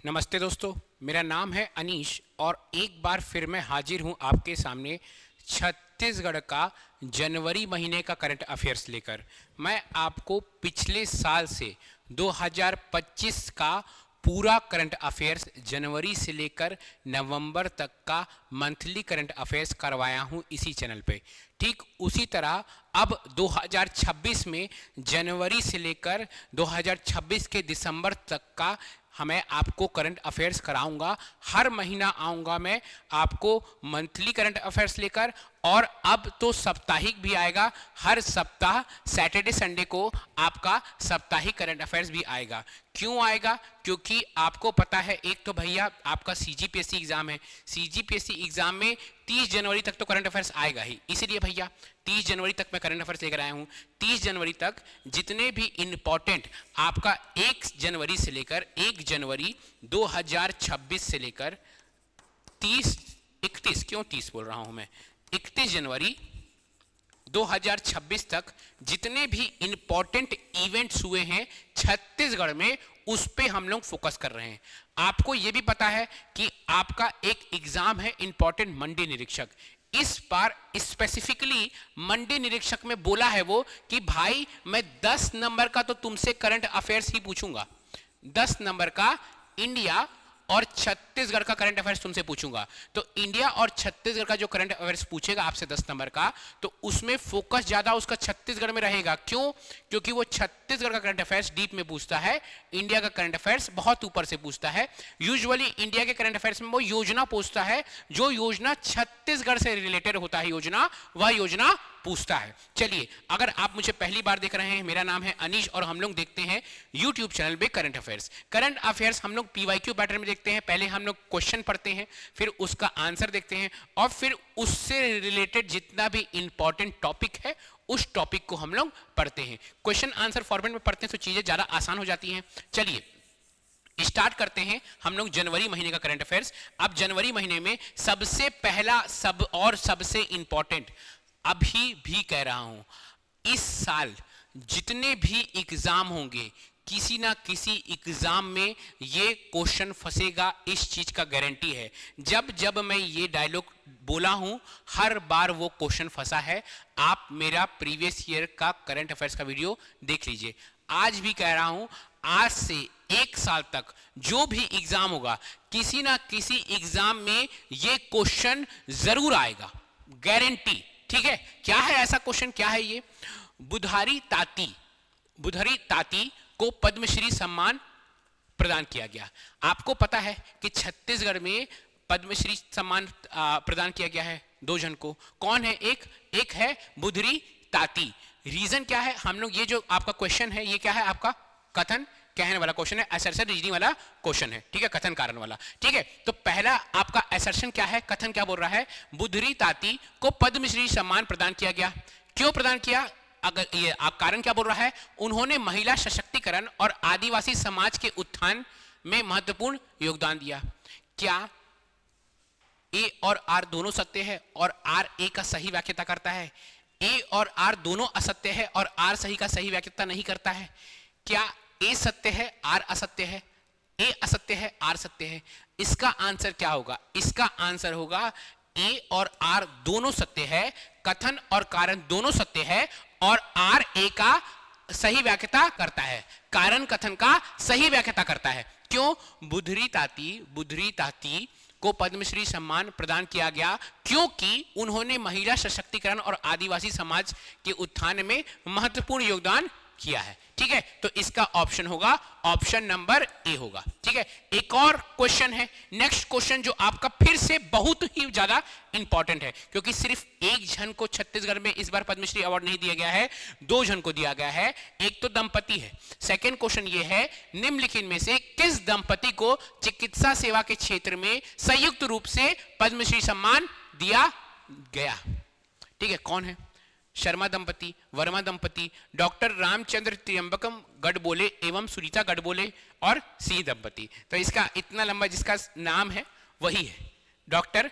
नमस्ते दोस्तों, मेरा नाम है अनीश और एक बार फिर मैं हाजिर हूं आपके सामने छत्तीसगढ़ का जनवरी महीने का करंट अफेयर्स लेकर। मैं आपको पिछले साल से 2025 का पूरा करंट अफेयर्स जनवरी से लेकर नवंबर तक का मंथली करंट अफेयर्स करवाया हूं इसी चैनल पे। ठीक उसी तरह अब 2026 में जनवरी से लेकर 2026 के दिसंबर तक का मैं आपको करंट अफेयर्स कराऊंगा। हर महीना आऊंगा मैं आपको मंथली करंट अफेयर्स लेकर, और अब तो साप्ताहिक भी आएगा। हर सप्ताह सैटरडे संडे को आपका साप्ताहिक करंट अफेयर्स भी आएगा। क्यों आएगा? क्योंकि आपको पता है, एक तो भैया आपका सीजीपीएससी एग्जाम है। सीजीपीएससी एग्जाम में 30 जनवरी तक तो करंट अफेयर्स आएगा ही, इसीलिए भैया 30 जनवरी तक मैं करंट अफेयर्स लेकर आया हूं। 30 जनवरी तक जितने भी इंपॉर्टेंट आपका 1 जनवरी से लेकर 1 जनवरी 2026 से लेकर 31 क्यों 30 बोल रहा हूं मैं, 31 जनवरी 2026 तक जितने भी इंपॉर्टेंट इवेंट्स हुए हैं छत्तीसगढ़ में, उस पे हम लोग फोकस कर रहे हैं। आपको यह भी पता है कि आपका एक एग्जाम है इंपॉर्टेंट मंडी निरीक्षक। इस बार स्पेसिफिकली मंडी निरीक्षक में बोला है वो कि भाई मैं 10 नंबर का तो तुमसे करंट अफेयर्स ही पूछूंगा, 10 नंबर का इंडिया और छत्तीसगढ़ का करंट अफेयर्स तुमसे पूछूंगा। तो इंडिया और छत्तीसगढ़ का जो करंट अफेयर्स पूछेगा आपसे 10 नंबर का, तो उसमें फोकस ज्यादा उसका छत्तीसगढ़ में रहेगा। क्यों? क्योंकि वो छत्तीसगढ़ का करंट अफेयर्स डीप में पूछता है, इंडिया का करंट अफेयर्स बहुत ऊपर से पूछता है। यूजुअली इंडिया के करंट अफेयर्स में वो योजना पूछता है, जो योजना छत्तीसगढ़ से रिलेटेड होता है योजना, वह योजना पूछता है। चलिए, अगर आप मुझे पहली बार देख रहे हैं, मेरा नाम है अनीश और हम लोग देखते हैं यूट्यूब चैनल पे करंट अफेयर्स। करंट अफेयर्स हम लोग पीवाईक्यू पैटर्न में देखते हैं। पहले हम लोग क्वेश्चन पढ़ते हैं, फिर उसका आंसर देखते हैं, और फिर उससे रिलेटेड जितना भी इंपॉर्टेंट टॉपिक है उस टॉपिक को हम लोग पढ़ते हैं। क्वेश्चन आंसर फॉर्मेट में पढ़ते हैं तो चीजें ज्यादा आसान हो जाती हैं। चलिए स्टार्ट करते हैं हम लोग जनवरी महीने का करंट अफेयर्स। अब जनवरी महीने में सबसे पहला सबसे इंपॉर्टेंट, अभी भी कह रहा हूं, इस साल जितने भी एग्जाम होंगे किसी ना किसी एग्जाम में ये क्वेश्चन फंसेगा, इस चीज का गारंटी है। जब जब मैं ये डायलॉग बोला हूं हर बार वो क्वेश्चन फंसा है। आप मेरा प्रीवियस ईयर का करंट अफेयर्स का वीडियो देख लीजिए। आज भी कह रहा हूं, आज से 1 साल तक जो भी एग्जाम होगा किसी ना किसी एग्जाम में ये क्वेश्चन जरूर आएगा, गारंटी। ठीक है, क्या है ऐसा क्वेश्चन? क्या है ये? बुधारी ताती को पद्मश्री सम्मान प्रदान किया गया। आपको पता है कि छत्तीसगढ़ में पद्मश्री सम्मान प्रदान किया गया है 2 जन को। कौन है? एक है बुधरी ताती। रीजन क्या है? हम लोग ये जो आपका क्वेश्चन है ये क्या है? आपका कथन कहने वाला क्वेश्चन है, असर्शन रीजनिंग वाला क्वेश्चन है। ठीक है, कथन कारण वाला। ठीक है, तो पहला आपका असर्शन क्या है, कथन क्या बोल रहा है? बुधरी ताती को पद्मश्री सम्मान प्रदान किया गया। क्यों प्रदान किया? अगर ये आप कारण क्या बोल रहा है? उन्होंने महिला सशक्तिकरण और आदिवासी समाज के उत्थान में महत्वपूर्ण योगदान दिया। क्या ए और आर दोनों सत्य है और आर ए का सही व्याख्या करता है? ए और आर दोनों असत्य है और आर सही का सही व्याख्या नहीं करता है? क्या ए सत्य है आर असत्य है? ए असत्य है आर सत्य है? इसका आंसर क्या होगा? इसका आंसर होगा ए और आर दोनों सत्य है, कथन और कारण दोनों सत्य है, और आर ए का सही व्याख्या करता है, कारण कथन का सही व्याख्या करता है। क्यों? बुधरी ताती को पद्मश्री सम्मान प्रदान किया गया क्योंकि उन्होंने महिला सशक्तिकरण और आदिवासी समाज के उत्थान में महत्वपूर्ण योगदान किया है। ठीक है, तो इसका ऑप्शन होगा, ऑप्शन नंबर ए होगा। ठीक है, एक और क्वेश्चन है, नेक्स्ट क्वेश्चन जो आपका फिर से बहुत ही ज्यादा इंपॉर्टेंट है, क्योंकि सिर्फ एक जन को छत्तीसगढ़ में इस बार पद्मश्री अवार्ड नहीं दिया गया है, 2 जन को दिया गया है। एक तो दंपति है। सेकेंड क्वेश्चन ये है, निम्नलिखित में से किस दंपति को चिकित्सा सेवा के क्षेत्र में संयुक्त रूप से पद्मश्री सम्मान दिया गया? ठीक है, कौन है? शर्मा दंपति, वर्मा दंपति, डॉक्टर रामचंद्र त्रियंबकम गढ़बोले एवं सुनीता गढ़बोले, और सिंह दंपति। तो इसका इतना लंबा जिसका नाम है वही है डॉक्टर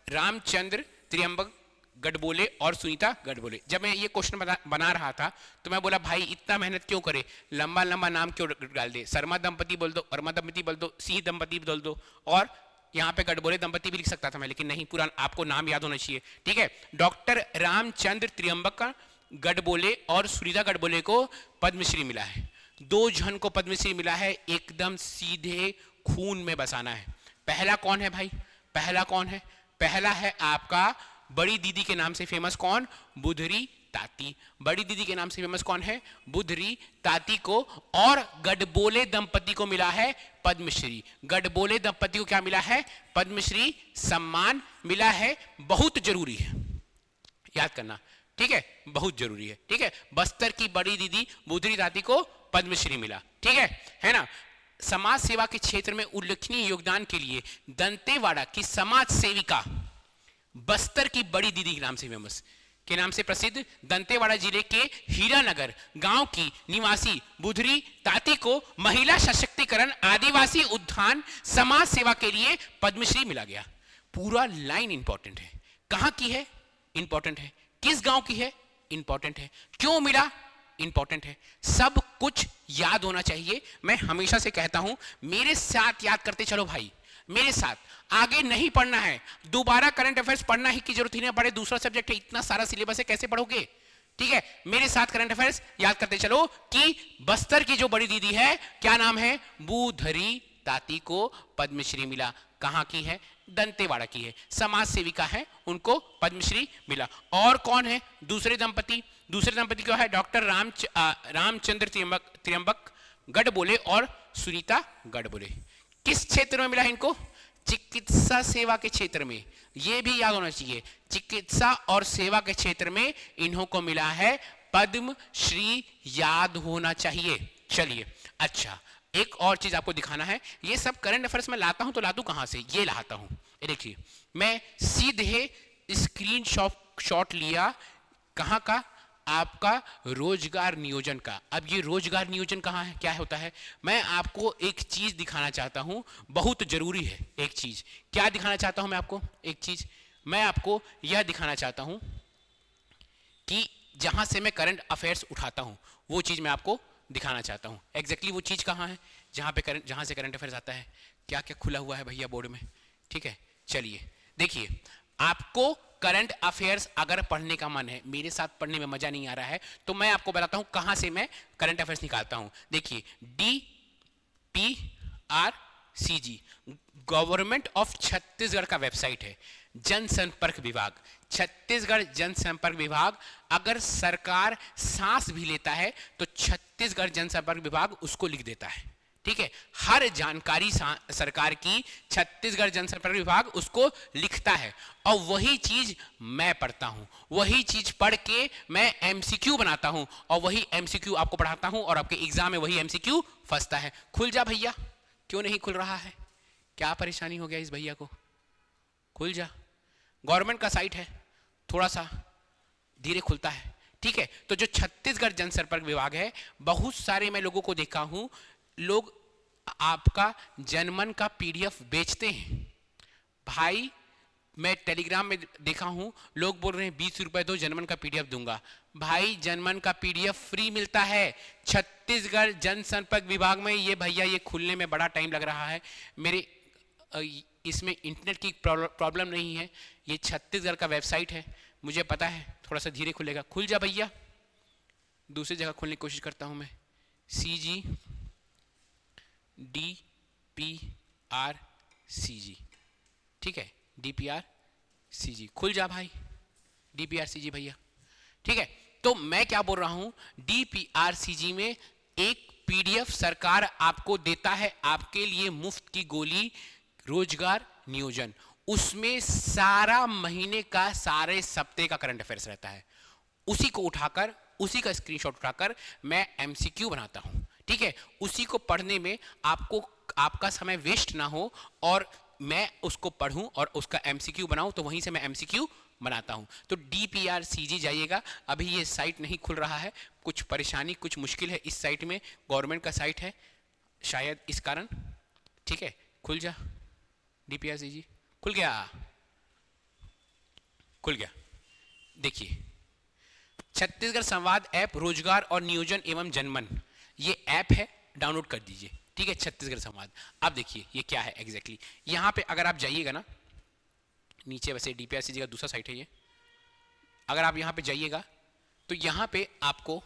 रामचंद्र त्रियंबक गढ़बोले और सुनीता गढ़बोले। जब मैं ये क्वेश्चन बना रहा था तो मैं बोला भाई इतना मेहनत क्यों करे, लंबा लंबा नाम क्यों डाल दे, शर्मा दंपति बोल दो, वर्मा दंपति बोल दो, सिंह दंपति बोल दो, और यहाँ पे गढ़बोले दंपति भी लिख सकता था मैं, लेकिन नहीं, पूरा आपको नाम याद होना चाहिए। ठीक है, डॉक्टर रामचंद्र त्र्यंबक गढ़बोले और सुनीता गढ़बोले को पद्मश्री मिला है। 2 जन को पद्मश्री मिला है, एकदम सीधे खून में बसाना है। पहला कौन है भाई, पहला कौन है? पहला है आपका बड़ी दीदी के नाम से फेमस कौन? बुधरी ताती। बड़ी दीदी के नाम से फेमस कौन है? बुधरी ताती को। और गढ़बोले दंपति को मिला है पद्मश्री। गढ़बोले दंपति को क्या मिला है? पद्मश्री सम्मान मिला है। बहुत जरूरी है, याद करना, ठीक है, बहुत जरूरी है। ठीक है, बस्तर की बड़ी दीदी बुधरी ताती को पद्मश्री मिला। ठीक है ना। समाज सेवा के क्षेत्र में उल्लेखनीय योगदान के लिए दंतेवाड़ा की समाज सेविका, बस्तर की बड़ी दीदी के नाम से फेमस, के नाम से प्रसिद्ध दंतेवाड़ा जिले के हीरानगर गांव की निवासी बुधरी ताती को महिला सशक्तिकरण, आदिवासी उत्थान, समाज सेवा के लिए पद्मश्री मिला गया। पूरा लाइन इंपॉर्टेंट है। कहां की है? इंपॉर्टेंट है। किस गांव की है? इंपॉर्टेंट है। क्यों मिला? इंपॉर्टेंट है। सब कुछ याद होना चाहिए। मैं हमेशा से कहता हूं मेरे साथ याद करते चलो भाई, मेरे साथ। आगे नहीं पढ़ना है, दोबारा करंट अफेयर्स पढ़ना ही की जरूरत ही नहीं पड़े, दूसरा सब्जेक्ट है, इतना सारा सिलेबस है, कैसे पढ़ोगे? ठीक है, मेरे साथ करंट अफेयर्स याद करते चलो कि बस्तर की जो बड़ी दीदी है, क्या नाम है? बुधरी ताती को पद्मश्री मिला। कहां की है? दंतेवाड़ा की है, समाज सेविका है, उनको पद्मश्री मिला। और कौन है दूसरे दंपति? दूसरे दंपति क्या है? डॉक्टर रामचंद्र त्र्यंबक गढ़बोले और सुनीता गढ़बोले। किस क्षेत्र में मिला है इनको? चिकित्सा सेवा के क्षेत्र में। यह भी याद होना चाहिए, चिकित्सा और सेवा के क्षेत्र में इन्हों को मिला है पद्मश्री, याद होना चाहिए। चलिए, अच्छा, एक और चीज आपको दिखाना है। ये सब करंट अफेयर्स में लाता हूं तो लाता कहां से? ये लाता हूं, ये देखिए, मैं सीधे स्क्रीन शॉट लिया। कहां का? आपका रोजगार नियोजन का। अब ये रोजगार नियोजन कहां है, क्या होता है? मैं आपको एक चीज दिखाना चाहता हूं, बहुत जरूरी है एक चीज। क्या दिखाना चाहता हूं मैं आपको? एक चीज मैं आपको यह दिखाना चाहता हूं कि जहां से मैं करंट अफेयर्स उठाता हूं वो चीज मैं आपको दिखाना चाहता हूं। एग्जैक्टली वो चीज कहां है जहां से करंट अफेयर्स आता है? क्या क्या खुला हुआ है भैया बोर्ड में? ठीक है, चलिए देखिए, आपको करंट अफेयर्स अगर पढ़ने का मन है, मेरे साथ पढ़ने में मजा नहीं आ रहा है, तो मैं आपको बताता हूं कहां से मैं करंट अफेयर्स निकालता हूं। देखिए, DPRCG, गवर्नमेंट ऑफ छत्तीसगढ़ का वेबसाइट है। जनसंपर्क विभाग, छत्तीसगढ़ जनसंपर्क विभाग। अगर सरकार सांस भी लेता है तो छत्तीसगढ़ जनसंपर्क विभाग उसको लिख देता है। ठीक है, हर जानकारी सरकार की छत्तीसगढ़ जनसंपर्क विभाग उसको लिखता है, और वही चीज मैं पढ़ता हूं, वही चीज पढ़ के मैं एमसीक्यू बनाता हूं, और वही एमसीक्यू आपको पढ़ाता हूं, और आपके एग्जाम में वही एमसीक्यू फंसता है। खुल जा भैया, क्यों नहीं खुल रहा है? क्या परेशानी हो गया इस भैया को? खुल जा। गवर्नमेंट का साइट है, थोड़ा सा धीरे खुलता है। ठीक है, तो जो छत्तीसगढ़ जनसंपर्क विभाग है, बहुत सारे मैं लोगों को देखा हूं, लोग आपका जनमन का पीडीएफ बेचते हैं भाई। मैं टेलीग्राम में देखा हूं, लोग बोल रहे हैं 20 रुपए दो, जनमन का पीडीएफ दूंगा। भाई, जनमन का पीडीएफ फ्री मिलता है छत्तीसगढ़ जनसंपर्क विभाग में। ये भैया, ये खुलने में बड़ा टाइम लग रहा है। मेरे इसमें इंटरनेट की प्रॉब्लम नहीं है, ये छत्तीसगढ़ का वेबसाइट है, मुझे पता है, थोड़ा सा धीरे खुलेगा। खुल जा भैया। दूसरी जगह खोलने की कोशिश करता हूं मैं। CG DPRCG, ठीक है, DPRCG, खुल जा भाई, DPRCG भैया। ठीक है, तो मैं क्या बोल रहा हूं, DPRCG में एक पीडीएफ सरकार आपको देता है, आपके लिए मुफ्त की गोली, रोजगार नियोजन। उसमें सारा महीने का, सारे सप्ते का करंट अफेयर्स रहता है। उसी को उठाकर, उसी का स्क्रीनशॉट उठाकर मैं एमसीक्यू बनाता हूं। ठीक है, उसी को पढ़ने में आपका समय वेस्ट ना हो, और मैं उसको पढ़ूं और उसका एमसीक्यू बनाऊं, तो वहीं से मैं एमसीक्यू बनाता हूं। तो DPRCG जाइएगा। अभी ये साइट नहीं खुल रहा है, कुछ परेशानी, कुछ मुश्किल है इस साइट में। गवर्नमेंट का साइट है शायद, इस कारण। ठीक है, खुल जा DPRCG। खुल गया, खुल गया। देखिए, छत्तीसगढ़ संवाद ऐप रोजगार और नियोजन एवं जनमन, ये ऐप है, डाउनलोड कर दीजिए, ठीक है। छत्तीसगढ़ संवाद। अब देखिए ये क्या है एग्जैक्टली यहाँ पे अगर आप जाइएगा ना नीचे, वैसे डीपीआरसीजी का दूसरा साइट है ये, अगर आप यहाँ पे जाइएगा तो यहाँ पे आपको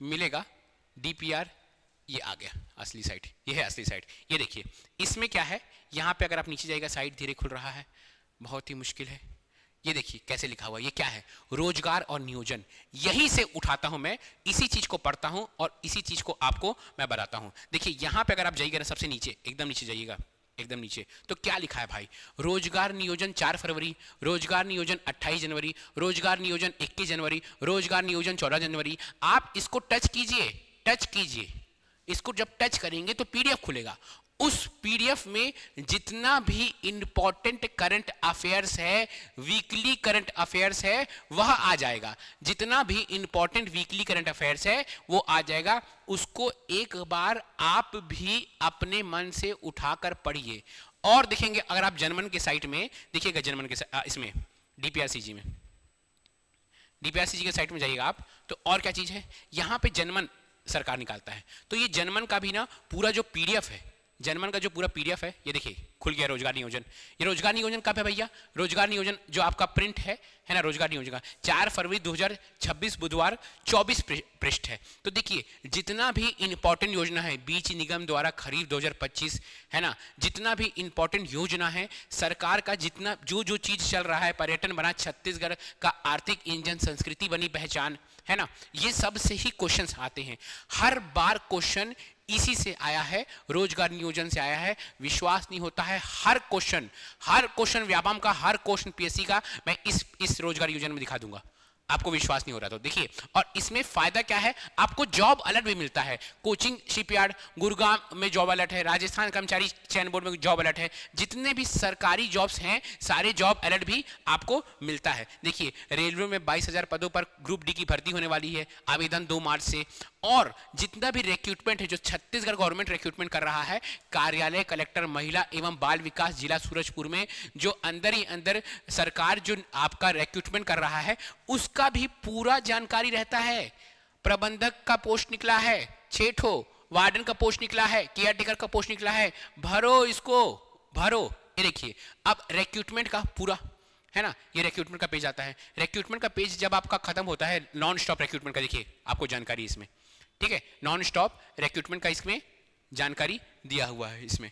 मिलेगा डीपीआर, ये आ गया असली साइट, ये है असली साइट। ये देखिए इसमें क्या है, यहाँ पे अगर आप नीचे जाइएगा साइट धीरे खुल रहा है, बहुत ही मुश्किल है। ये देखिए कैसे लिखा हुआ, ये क्या है, रोजगार और नियोजन। यहीं से उठाता हूं मैं, इसी चीज को पढ़ता हूं और इसी चीज को आपको मैं बताता हूं। देखिए यहां पे अगर आप जाइएगा ना सबसे नीचे, एकदम नीचे जाइएगा, एकदम नीचे, तो क्या लिखा है भाई, रोजगार नियोजन 4 फरवरी, रोजगार नियोजन 28 जनवरी, रोजगार नियोजन 21 जनवरी, रोजगार नियोजन 14 जनवरी। आप इसको टच कीजिए, टच कीजिए, इसको जब टच करेंगे तो पीडीएफ खुलेगा। उस पीडीएफ में जितना भी इंपॉर्टेंट करंट अफेयर्स है, वीकली करंट अफेयर्स है, वह आ जाएगा। जितना भी इंपॉर्टेंट वीकली करंट अफेयर्स है वो आ जाएगा। उसको एक बार आप भी अपने मन से उठाकर पढ़िए। और देखेंगे अगर आप जनमन के साइट में देखिएगा, जनमन के इसमें डीपीआरसीजी में, डीपीआरसीजी के साइट में जाइएगा आप, तो और क्या चीज है, यहां पे जनमन सरकार निकालता है। तो ये जनमन का भी ना पूरा जो पीडीएफ है, जनमन का जो पूरा पीडीएफ है, ये देखिए खुल गया रोजगार नियोजन। ये रोजगार नियोजन कब है भैया, रोजगार नियोजन जो आपका प्रिंट है ना, रोजगार नियोजन का 4 फरवरी 2026 बुधवार 24 पृष्ठ है। तो देखिए जितना भी इंपॉर्टेंट योजना है, बीज निगम द्वारा खरीफ 2025 है ना, जितना भी इंपॉर्टेंट योजना है सरकार का, जितना जो जो चीज चल रहा है, पर्यटन बना छत्तीसगढ़ का आर्थिक इंजन, संस्कृति बनी पहचान, है ना, ये सब से ही क्वेश्चंस आते हैं। हर बार क्वेश्चन इसी से आया है, रोजगार नियोजन से आया है। विश्वास नहीं होता है, हर क्वेश्चन व्यापम का, हर क्वेश्चन पीएससी का मैं इस रोजगार नियोजन में दिखा दूंगा। आपको विश्वास नहीं हो रहा तो देखिए, और इसमें फायदा क्या है, आपको जॉब अलर्ट भी मिलता है। कोचिंग शिपयार्ड गुरुग्राम में जॉब अलर्ट है, राजस्थान कर्मचारी चयन बोर्ड में जॉब अलर्ट है, जितने भी सरकारी जॉब्स हैं सारे जॉब अलर्ट भी आपको मिलता है। देखिए रेलवे में 22,000 पदों पर ग्रुप डी की भर्ती होने वाली है, आवेदन 2 मार्च से। और जितना भी रिक्रूटमेंट है जो छत्तीसगढ़ गवर्नमेंट रिक्रूटमेंट कर रहा है, कार्यालय कलेक्टर महिला एवं बाल विकास जिला सूरजपुर में, जो अंदर ही अंदर सरकार जो आपका रिक्रूटमेंट कर रहा है उसका भी पूरा जानकारी रहता है। प्रबंधक का पोस्ट निकला है 6 ठो, वार्डन का पोस्ट निकला है, केयर टेकर का पोस्ट निकला है, भरो इसको भरो। ये देखिए अब रिक्रूटमेंट का पूरा है ना, ये रिक्रूटमेंट का पेज आता है। रिक्रूटमेंट का पेज जब आपका खत्म होता है, नॉन स्टॉप रिक्रूटमेंट का देखिए आपको जानकारी इसमें, ठीक है, नॉन स्टॉप रिक्रूटमेंट का इसमें जानकारी दिया हुआ है। इसमें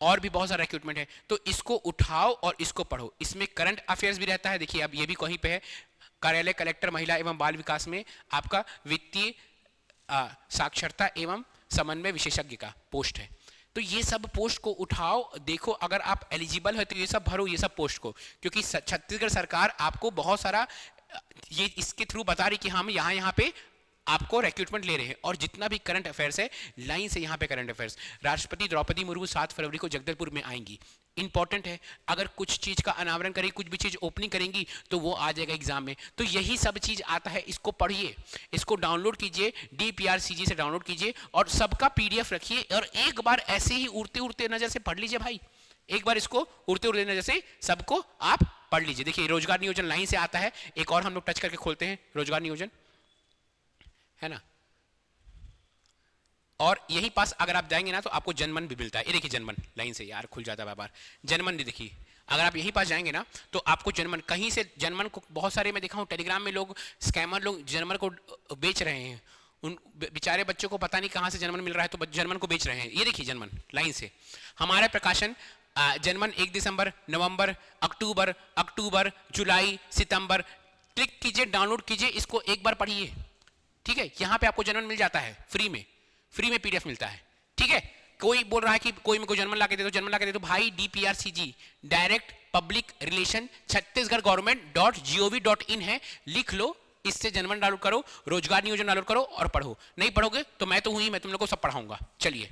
और भी बहुत सारा रिक्रूटमेंट है, तो इसको उठाओ और इसको पढ़ो। इसमें करंट अफेयर्स भी रहता है। देखिए अब ये भी कहीं पे है, कार्यालय कलेक्टर महिला एवं बाल विकास में आपका वित्तीय साक्षरता एवं समन्वय विशेषज्ञ का पोस्ट है। तो ये सब पोस्ट को उठाओ, देखो अगर आप एलिजिबल है तो ये सब भरो, ये सब पोस्ट को, क्योंकि छत्तीसगढ़ सरकार आपको बहुत सारा ये इसके थ्रू बता रही कि हम यहाँ पे आपको रिक्रूटमेंट ले रहे हैं। और जितना भी करंट अफेयर्स है लाइन से यहाँ पे करंट अफेयर्स, राष्ट्रपति द्रौपदी मुर्मू 7 फरवरी को जगदलपुर में आएंगी, इंपॉर्टेंट है। अगर कुछ चीज का अनावरण करेगी, कुछ भी चीज ओपनिंग करेंगी तो वो आ जाएगा एग्जाम में। तो यही सब चीज आता है, इसको पढ़िए, इसको डाउनलोड कीजिए, डीपीआरसीजी से डाउनलोड कीजिए और सबका पीडीएफ रखिए और एक बार ऐसे ही उड़ते उड़ते नजर से पढ़ लीजिए भाई। एक बार इसको उड़ते उड़ते नजर से सबको आप पढ़ लीजिए। देखिए रोजगार नियोजन लाइन से आता है, एक और हम लोग टच करके खोलते हैं रोजगार नियोजन, है ना। और यही पास अगर आप जाएंगे ना तो आपको जनमन भी मिलता है। ये देखिए जनमन लाइन से यार खुल जाता है बार बार, जनमन भी देखिए अगर आप यही पास जाएंगे ना तो आपको जनमन, कहीं से जनमन को बहुत सारे मैं देखा हूँ टेलीग्राम में लोग स्कैमर लोग जनमन को बेच रहे हैं। उन बेचारे बच्चों को पता नहीं कहाँ से जनमन मिल रहा है तो जर्मन को बेच रहे हैं। ये देखिए जनमन लाइन से हमारे प्रकाशन जर्मन 1 दिसंबर, नवंबर, अक्टूबर, जुलाई, सितंबर, क्लिक कीजिए, डाउनलोड कीजिए, इसको एक बार पढ़िए, ठीक है। यहाँ पे आपको जर्मन मिल जाता है फ्री में पीडीएफ मिलता है, ठीक है। कोई बोल रहा है कि कोई मेरे को जर्मन ला के दे दो, जर्मन ला के दे दो, भाई डीपीआरसीजी डायरेक्ट पब्लिक रिलेशन छत्तीसगढ़ गवर्नमेंट.gov.in है, लिख लो, इससे जर्मन डाउनलोड करो, रोजगार नियोजन डाउनलोड करो और पढ़ो। नहीं पढ़ोगे तो मैं तो हूं ही, मैं तुम लोग को सब पढ़ाऊंगा। चलिए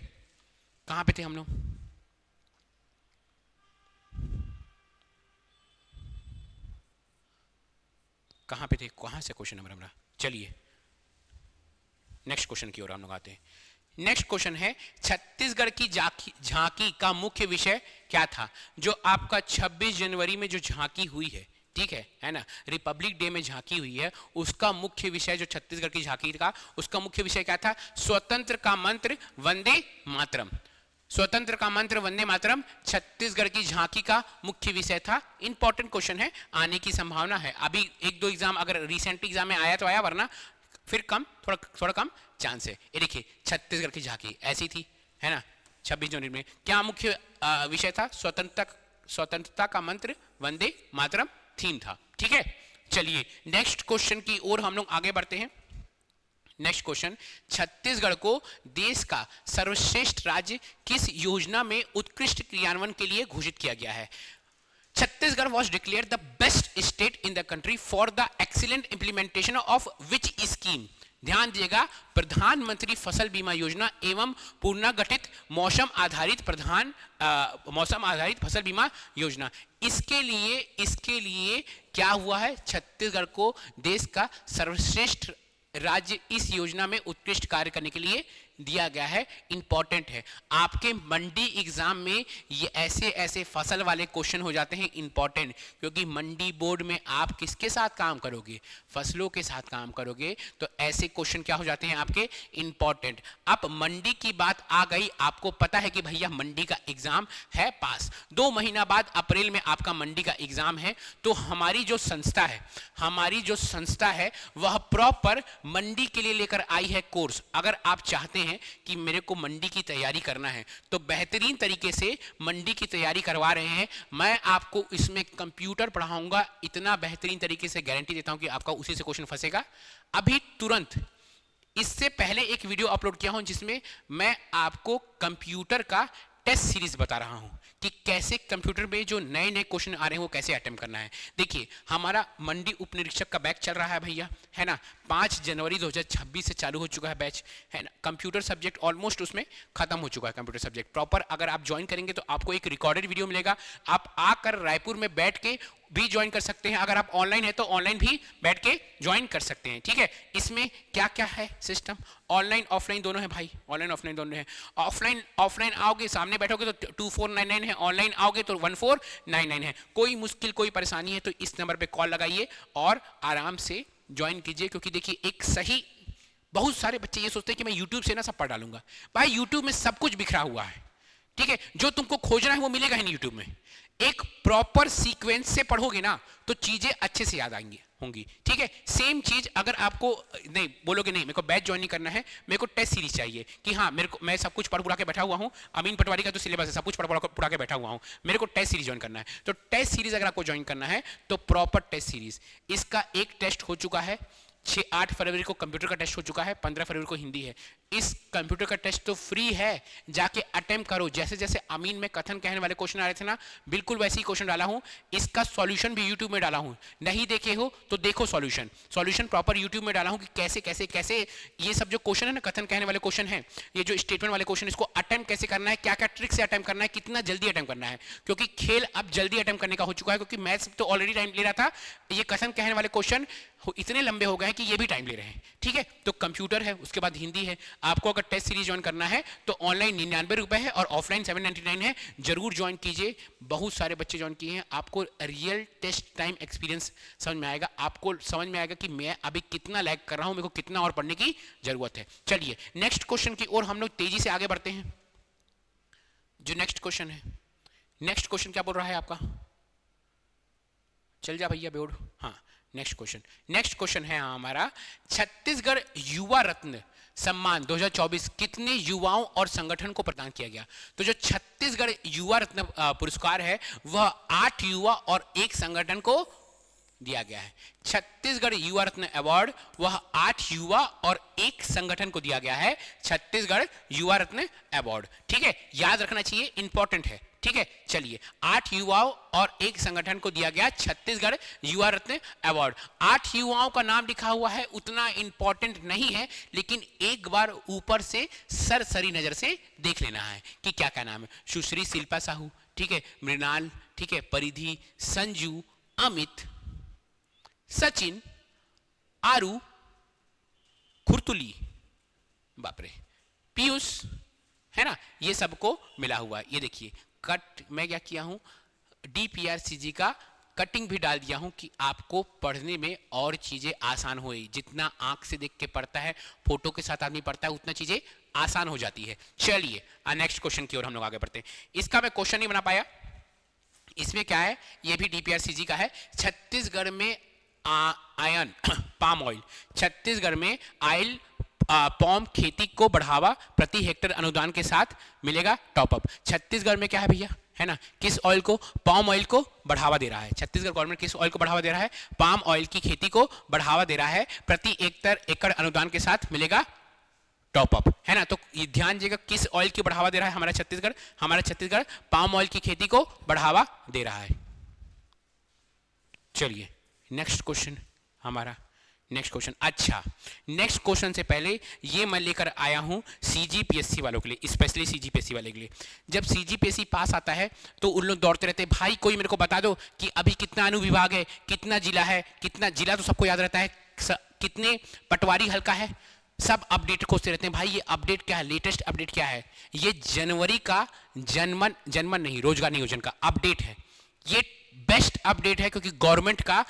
कहां पे थे हम लोग, कहां पे थे, कहां से क्वेश्चन नंबर हमारा। चलिए नेक्स्ट क्वेश्चन की ओर हम लोग आते हैं। नेक्स्ट क्वेश्चन है छत्तीसगढ़ की झांकी का मुख्य विषय क्या था। जो आपका 26 जनवरी में जो झांकी हुई है, ठीक है ना। रिपब्लिक डे में झांकी हुई है, उसका मुख्य विषय जो छत्तीसगढ़ की झांकी का, उसका मुख्य विषय क्या था? स्वतंत्र का मंत्र वंदे मातरम। स्वतंत्र का मंत्र वंदे मातरम छत्तीसगढ़ की झांकी का मुख्य विषय था। इंपॉर्टेंट क्वेश्चन है, आने की संभावना है। अभी एक दो एग्जाम अगर रिसेंट एग्जाम में आया तो आया, वरना फिर कम, थोड़ा कम चांस है। ये देखिए छत्तीसगढ़ की झांकी ऐसी थी, है ना। 26 जनवरी में क्या मुख्य विषय था? स्वतंत्रता का मंत्र वंदे मातरम थीम था, ठीक है। चलिए नेक्स्ट क्वेश्चन की ओर हम लोग आगे बढ़ते हैं। नेक्स्ट क्वेश्चन, छत्तीसगढ़ को देश का सर्वश्रेष्ठ राज्य किस योजना में उत्कृष्ट क्रियान्वयन के लिए घोषित किया गया है? Chhattisgarh was declared the best state in the country for the excellent implementation of which scheme? ध्यान दिएगा, प्रधानमंत्री फसल बीमा योजना एवं पुनर्गठित मौसम आधारित फसल बीमा योजना। इसके लिए क्या हुआ है? छत्तीसगढ़ को देश का सर्वश्रेष्ठ राज्य इस योजना में उत्कृष्ट कार्य करने के लिए दिया गया है। इंपॉर्टेंट है, आपके मंडी एग्जाम में ये ऐसे फसल वाले क्वेश्चन हो जाते हैं इंपॉर्टेंट, क्योंकि मंडी बोर्ड में आप किसके साथ काम करोगे? फसलों के साथ काम करोगे, तो ऐसे क्वेश्चन क्या हो जाते हैं आपके? इंपॉर्टेंट। अब मंडी की बात आ गई, आपको पता है कि भैया मंडी का एग्जाम है पास, 2 महीना बाद अप्रैल में आपका मंडी का एग्जाम है। तो हमारी जो संस्था है वह प्रॉपर मंडी के लिए लेकर आई है कोर्स। अगर आप चाहते हैं कि मेरे को मंडी की तैयारी करना है तो बेहतरीन तरीके से मंडी की तैयारी करवा रहे हैं। मैं आपको इसमें कंप्यूटर पढ़ाऊंगा, इतना बेहतरीन तरीके से गारंटी देता हूं कि आपका उसी से क्वेश्चन फंसेगा। अभी तुरंत इससे पहले एक वीडियो अपलोड किया हूं जिसमें मैं आपको कंप्यूटर का टेस्ट सीरीज बता रहा हूं कि कैसे कंप्यूटर में जो नए क्वेश्चन आ रहे हैं वो कैसे अटेम्प्ट करना है। देखिए हमारा मंडी उप निरीक्षक का बैच चल रहा है भैया, है ना। 5 जनवरी 2026 से चालू हो चुका है बैच, है ना। कंप्यूटर सब्जेक्ट ऑलमोस्ट उसमें खत्म हो चुका है। कंप्यूटर सब्जेक्ट प्रॉपर अगर आप ज्वाइन करेंगे तो आपको एक रिकॉर्डेड वीडियो मिलेगा। आप आकर रायपुर में बैठ के भी ज्वाइन कर सकते हैं। अगर आप ऑनलाइन है तो ऑनलाइन भी बैठ के ज्वाइन कर सकते हैं, ठीक है। इसमें क्या क्या है सिस्टम? ऑनलाइन ऑफलाइन दोनों है भाई, ऑनलाइन ऑफलाइन दोनों है। ऑफलाइन आओगे, सामने बैठोगे तो 2499 है, ऑनलाइन आओगे तो 1499 है। कोई मुश्किल कोई परेशानी है तो इस नंबर पे कॉल लगाइए और आराम से ज्वाइन कीजिए। क्योंकि देखिए एक सही, बहुत सारे बच्चे ये सोचते हैं कि मैं यूट्यूब से ना सब पढ़ डालूंगा। भाई यूट्यूब में सब कुछ बिखरा हुआ है, ठीक है। जो तुमको खोजना है वो मिलेगा ही नहीं यूट्यूब में। एक प्रॉपर सीक्वेंस से पढ़ोगे ना तो चीजें अच्छे से याद आएंगी होंगी, ठीक है। सेम चीज अगर आपको नहीं बोलोगे नहीं मेरे को बैच ज्वाइन नहीं करना है, मेरे को टेस्ट सीरीज चाहिए कि हाँ मैं सब कुछ पढ़ पुढ़ा के बैठा हुआ हूँ, अमीन पटवारी का तो सिलेबस है, सब कुछ पढ़ पुढ़ा के बैठा हुआ हूँ, मेरे को टेस्ट सीरीज ज्वाइन करना है। तो टेस्ट सीरीज अगर आपको ज्वाइन करना है तो प्रॉपर टेस्ट सीरीज, इसका एक टेस्ट हो चुका है 8 फरवरी को कंप्यूटर का टेस्ट हो चुका है, 15 फरवरी को हिंदी है। इस कंप्यूटर का टेस्ट तो फ्री है, जाके अटेम्प्ट करो। जैसे जैसे अमीन में कथन कहने वाले क्वेश्चन आ रहे थे ना, बिल्कुल वैसे ही क्वेश्चन डाला हूं। इसका सॉल्यूशन भी यूट्यूब में डाला हूं, नहीं देखे हो तो देखो सॉल्यूशन प्रॉपर यूट्यूब में डाला हूं कि कैसे कैसे कैसे ये सब जो क्वेश्चन है ना, कथन कहने वाले क्वेश्चन है, ये जो स्टेटमेंट वाले क्वेश्चन, इसको अटेम्प्ट कैसे करना है, क्या क्या ट्रिक से अटेम्प्ट करना है, कितना जल्दी अटेम्प्ट करना है। क्योंकि खेल अब जल्दी अटेम्प्ट करने का हो चुका है, क्योंकि मैथ्स तो ऑलरेडी टाइम ले रहा था, ये कथन कहने वाले क्वेश्चन इतने लंबे हो गए हैं कि ये भी टाइम ले रहे हैं, ठीक है। तो कंप्यूटर है, उसके बाद हिंदी है। आपको अगर टेस्ट सीरीज ज्वाइन करना है तो ऑनलाइन 99 रुपए है और ऑफलाइन 799 है। जरूर ज्वाइन कीजिए, बहुत सारे बच्चे ज्वाइन किए हैं। आपको रियल टेस्ट टाइम एक्सपीरियंस समझ में आएगा, आपको समझ में आएगा कि मैं अभी कितना लैग कर रहा हूं, मेरे को कितना और पढ़ने की जरूरत है। चलिए नेक्स्ट क्वेश्चन की ओर हम लोग तेजी से आगे बढ़ते हैं। जो नेक्स्ट क्वेश्चन है, नेक्स्ट क्वेश्चन क्या बोल रहा है आपका? चल जा भैया बोर्ड। हाँ नेक्स्ट क्वेश्चन है हमारा, छत्तीसगढ़ युवा रत्न सम्मान 2024 कितने युवाओं और संगठन को प्रदान किया गया? तो जो छत्तीसगढ़ युवा रत्न पुरस्कार है वह 8 युवा और 1 संगठन को दिया गया है। छत्तीसगढ़ युवा रत्न अवार्ड वह 8 युवा और 1 संगठन को दिया गया है, छत्तीसगढ़ युवा रत्न अवार्ड, ठीक है। याद रखना चाहिए, इंपॉर्टेंट है, ठीक है। चलिए 8 युवाओं और 1 संगठन को दिया गया छत्तीसगढ़ युवा रत्न अवार्ड। 8 युवाओं का नाम लिखा हुआ है, उतना इंपॉर्टेंट नहीं है, लेकिन एक बार ऊपर से सरसरी नजर से देख लेना है कि क्या क्या नाम है। सुश्री शिल्पा साहू, ठीक है, मृणाल, ठीक है, परिधि, संजू, अमित, सचिन, आरू, खुरतुली, बाप रे, पीयूष, है ना, ये सबको मिला हुआ है। ये देखिए कट मैं क्या किया हूं, DPRCG का कटिंग भी डाल दिया हूं कि आपको पढ़ने में और चीजें आसान होए। जितना आंख से देख के पढ़ता है, फोटो के साथ आदमी पढ़ता है, उतना चीजें आसान हो जाती है। चलिए नेक्स्ट क्वेश्चन की ओर हम लोग आगे बढ़ते हैं। इसका मैं क्वेश्चन नहीं बना पाया। इसमें क्या है, ये भी डीपीआरसीजी का है। छत्तीसगढ़ में आयन पाम ऑयल, छत्तीसगढ़ में आयल पॉम खेती को बढ़ावा प्रति हेक्टेयर अनुदान के साथ मिलेगा टॉपअप। छत्तीसगढ़ में क्या है भैया, है ना, किस ऑयल को, पाम ऑयल को बढ़ावा दे रहा है। छत्तीसगढ़ गवर्नमेंट किस ऑयल को बढ़ावा दे रहा है, पाम ऑयल की खेती को बढ़ावा दे रहा है। प्रति एकड़ अनुदान के साथ मिलेगा टॉपअप, है ना। तो ये ध्यान दीजिएगा, किस ऑयल की बढ़ावा दे रहा है हमारा छत्तीसगढ़ पाम ऑयल की खेती को बढ़ावा दे रहा है। चलिए नेक्स्ट क्वेश्चन हमारा, नेक्स्ट क्वेश्चन। अच्छा, नेक्स्ट क्वेश्चन से पहले ये मैं लेकर आया हूं सीजीपीएससी वालों के लिए, स्पेशली सीजीपीएससी वाले के लिए। जब सीजीपीएससी पास आता है तो उन लोग दौड़ते रहते हैं, भाई कोई मेरे को बता दो कि अभी कितना अनुविभाग है, कितना जिला है, कितना जिला तो सबको याद रहता है, कितने पटवारी हल्का है, सब अपडेट खोजते रहते हैं। भाई ये अपडेट क्या है, लेटेस्ट अपडेट क्या है? ये जनवरी का जनमन नहीं, रोजगार नियोजन का अपडेट है। ये बेस्ट अपडेट है क्योंकि गवर्नमेंट का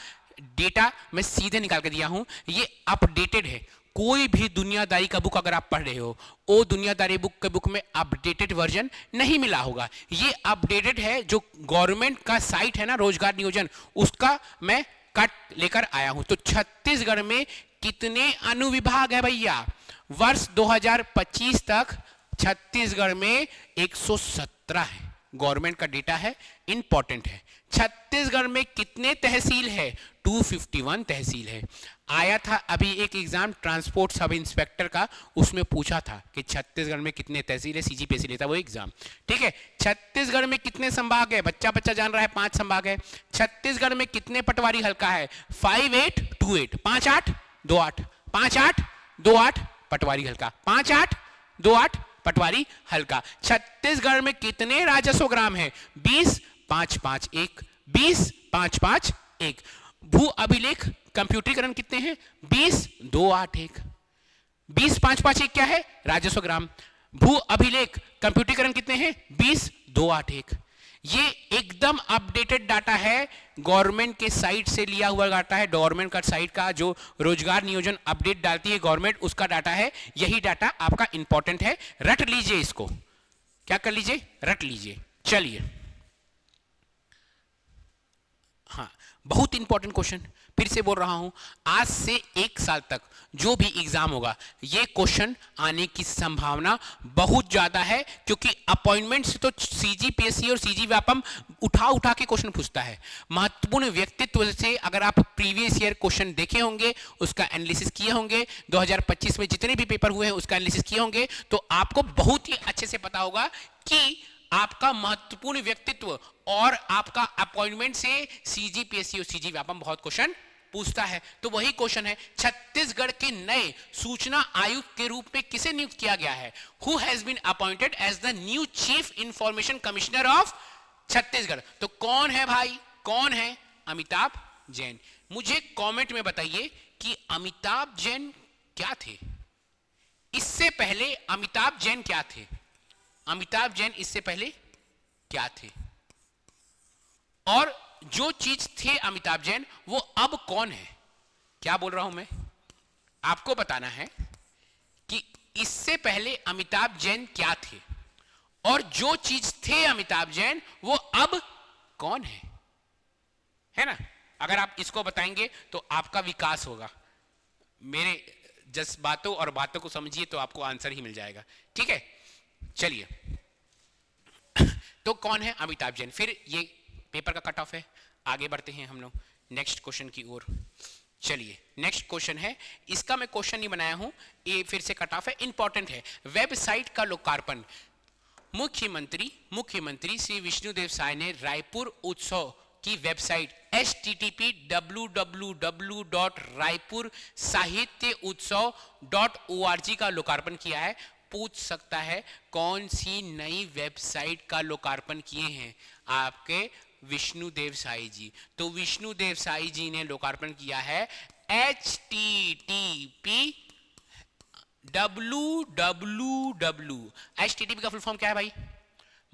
डेटा मैं सीधे निकाल के दिया हूं, ये अपडेटेड है। कोई भी दुनियादारी का बुक अगर आप पढ़ रहे हो, वो दुनियादारी बुक के बुक में अपडेटेड वर्जन नहीं मिला होगा। ये अपडेटेड है, जो गवर्नमेंट का साइट है ना रोजगार नियोजन, उसका मैं कट लेकर आया हूं। तो छत्तीसगढ़ में कितने अनुविभाग है भैया? वर्ष 2025 तक छत्तीसगढ़ में 117 है। गवर्नमेंट का डेटा है, इंपॉर्टेंट है। छत्तीसगढ़ में कितने तहसील है? 251 तहसील है। आया था अभी एक एग्जाम ट्रांसपोर्ट सब इंस्पेक्टर का, उसमें पूछा था कि छत्तीसगढ़ में कितने तहसील है, सीजीपीएससी लेता वो एग्जाम, ठीक है। छत्तीसगढ़ में कितने संभाग है? बच्चा जान रहा है, 5 संभाग है। छत्तीसगढ़ में कितने पटवारी हल्का है? 5828, 5828, 5828 पटवारी हल्का, 5828 पटवारी हल्का। छत्तीसगढ़ में कितने राजस्व ग्राम है? 20551, 20551। भू अभिलेख कंप्यूटरीकरण कितने हैं? 20281। 20551 क्या है? राजस्व ग्राम। भू अभिलेख कंप्यूटरीकरण कितने हैं? 20281। ये एकदम अपडेटेड डाटा है, गवर्नमेंट के साइट से लिया हुआ डाटा है। गवर्नमेंट का साइट का जो रोजगार नियोजन अपडेट डालती है गवर्नमेंट, उसका डाटा है। यही डाटा आपका इंपॉर्टेंट है, रट लीजिए इसको। क्या कर लीजिए? रट लीजिए। चलिए, हाँ, बहुत इंपॉर्टेंट क्वेश्चन, फिर से बोल रहा हूं, आज से 1 साल तक जो भी एग्जाम होगा, ये क्वेश्चन आने की संभावना बहुत ज्यादा है, क्योंकि अपॉइंटमेंट से तो सीजीपीएससी और सीजी व्यापम उठा के क्वेश्चन पूछता है। महत्वपूर्ण व्यक्तित्व से अगर आप प्रीवियस ईयर क्वेश्चन देखे होंगे, उसका एनालिसिस किए होंगे, 2025 में जितने भी पेपर हुए हैं उसका एनालिसिस किए होंगे, तो आपको बहुत ही अच्छे से पता होगा कि आपका महत्वपूर्ण व्यक्तित्व और आपका अपॉइंटमेंट से सीजीपीएससी और सीजी व्यापम बहुत क्वेश्चन पूछता है। तो वही क्वेश्चन है, छत्तीसगढ़ के नए सूचना आयुक्त के रूप में किसे नियुक्त किया गया है? Who has been appointed as the new chief information commissioner of Chhattisgarh? तो कौन है भाई, कौन है? अमिताभ जैन। मुझे कमेंट में बताइए कि अमिताभ जैन क्या थे। इससे पहले अमिताभ जैन क्या थे? अमिताभ जैन इससे पहले क्या थे? और जो चीज थे अमिताभ जैन, वो अब कौन है? क्या बोल रहा हूं मैं? आपको बताना है कि इससे पहले अमिताभ जैन क्या थे और जो चीज थे अमिताभ जैन, वो अब कौन है ना। अगर आप इसको बताएंगे तो आपका विकास होगा। मेरे जज्बातों और बातों को समझिए तो आपको आंसर ही मिल जाएगा, ठीक है। चलिए, तो कौन है? अमिताभ जैन। फिर ये पेपर का कट ऑफ है, आगे बढ़ते हैं हम लोग नेक्स्ट क्वेश्चन की ओर। चलिए, नेक्स्ट क्वेश्चन है, इसका मैं क्वेश्चन नहीं बनाया हूं, ये फिर से कट ऑफ है, इंपॉर्टेंट है। वेबसाइट का लोकार्पण मुख्यमंत्री श्री विष्णुदेव साय ने रायपुर उत्सव की वेबसाइट http://raipursahityutsav.org का लोकार्पण किया है। पूछ सकता है कौन सी नई वेबसाइट का लोकार्पण किए हैं आपके विष्णुदेव साई जी? तो विष्णुदेव साई जी ने लोकार्पण किया है http://www। http का फुल फॉर्म क्या है भाई?